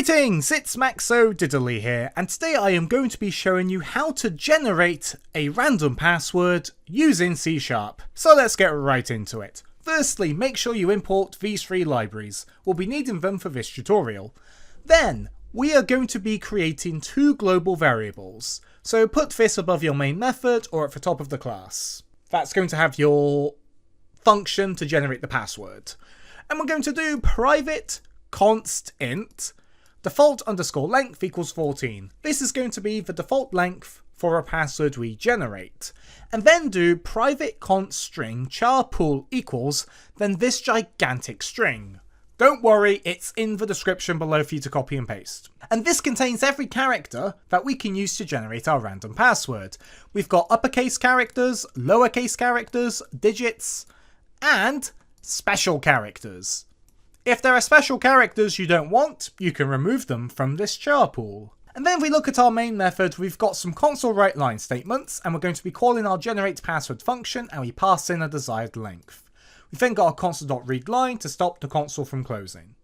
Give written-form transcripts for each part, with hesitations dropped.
Greetings, it's MaxoDiddly here, and today I am going to be showing you how to generate a random password using C#. So let's get right into it. Firstly, make sure you import these three libraries. We'll be needing them for this tutorial. Then, we are going to be creating two global variables. So put this above your main method or at the top of the class. That's going to have your function to generate the password. And we're going to do private const int default underscore length equals 14. This is going to be the default length for a password we generate. And then do private const string charpool equals then this gigantic string. Don't worry, it's in the description below for you to copy and paste. And this contains every character that we can use to generate our random password. We've got uppercase characters, lowercase characters, digits, and special characters. If there are special characters you don't want, you can remove them from this charpool. And then if we look at our main method, we've got some console write line statements, and we're going to be calling our generate password function, and we pass in a desired length. We've then got our console.readLine to stop the console from closing.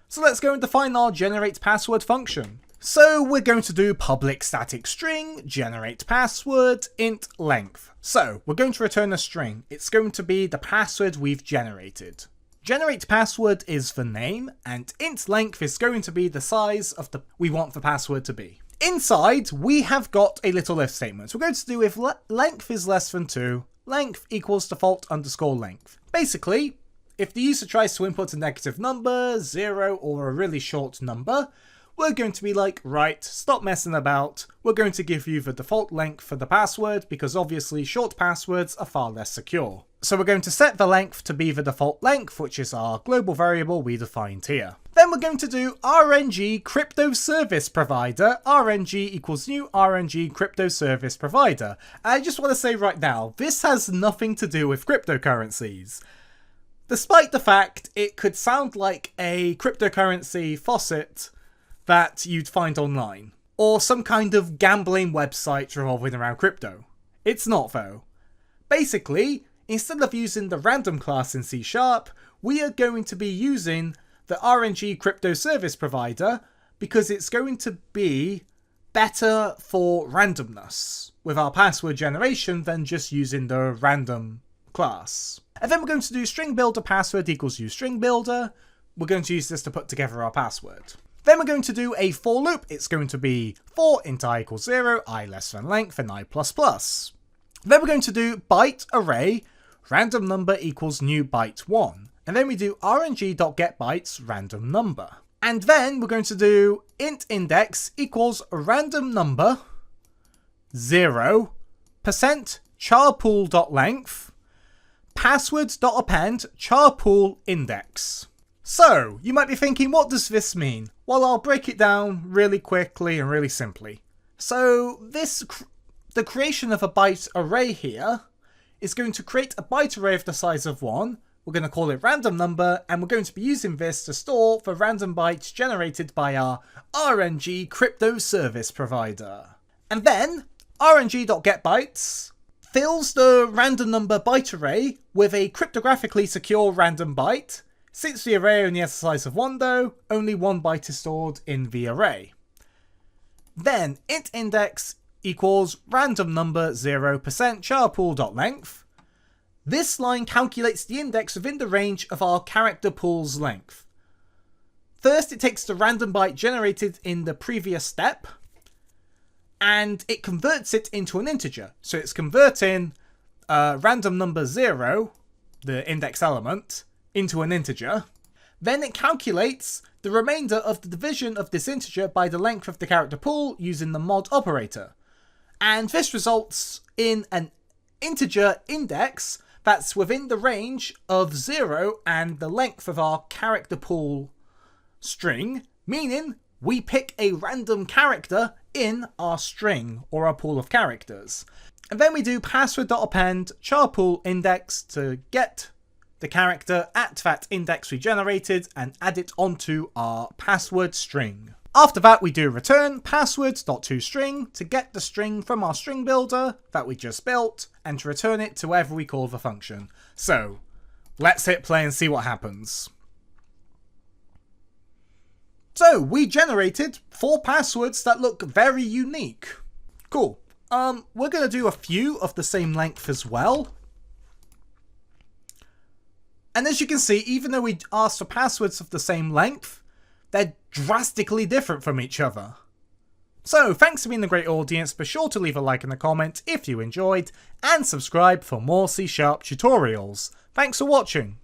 So let's go and define our generate password function. So we're going to do public static string generate password int length. So we're going to return a string. It's going to be the password we've generated. Generate password is the name, and int length is going to be the size of we want the password to be. Inside, we have got a little if statement. We're going to do if length is less than 2, length equals default underscore length. Basically, if the user tries to input a negative number, 0, or a really short number, we're going to be like, right, stop messing about. We're going to give you the default length for the password because obviously short passwords are far less secure. So we're going to set the length to be the default length, which is our global variable we defined here. Then we're going to do RNGCryptoServiceProvider. RNG equals new RNGCryptoServiceProvider. I just want to say right now, this has nothing to do with cryptocurrencies. Despite the fact it could sound like a cryptocurrency faucet that you'd find online, or some kind of gambling website revolving around crypto. It's not though. Basically, instead of using the random class in C#, we are going to be using the RNGCryptoServiceProvider because it's going to be better for randomness with our password generation than just using the random class. And then we're going to do string builder password equals use string builder. We're going to use this to put together our password. Then we're going to do a for loop. It's going to be for int I equals 0, I less than length, and I++. Then we're going to do byte array, random number equals new byte 1. And then we do rng.getBytes random number. And then we're going to do int index equals random number 0 %charpool.length passwords.append charpool index. So, you might be thinking, what does this mean? Well, I'll break it down really quickly and really simply. So, the creation of a byte array here is going to create a byte array of the size of 1. We're going to call it random number, and we're going to be using this to store the random bytes generated by our RNGCryptoServiceProvider. And then, rng.getBytes fills the random number byte array with a cryptographically secure random byte. Since the array only has a size of 1 though, only 1 byte is stored in the array. Then int index equals random number 0 %charpool.length. This line calculates the index within the range of our character pool's length. First, it takes the random byte generated in the previous step, and it converts it into an integer. So it's converting random number 0, the index element, into an integer. Then it calculates the remainder of the division of this integer by the length of the character pool using the mod operator. And this results in an integer index that's within the range of 0 and the length of our character pool string, meaning we pick a random character in our string or our pool of characters. And then we do password.append charpool index to get the character at that index we generated and add it onto our password string. After that, we do return passwords.toString to get the string from our string builder that we just built and to return it to wherever we call the function. So let's hit play and see what happens. So we generated 4 passwords that look very unique. Cool. We're going to do a few of the same length as well. And as you can see, even though we asked for passwords of the same length, they're drastically different from each other. So thanks for being a great audience, be sure to leave a like in the comment if you enjoyed, and subscribe for more C# tutorials. Thanks for watching.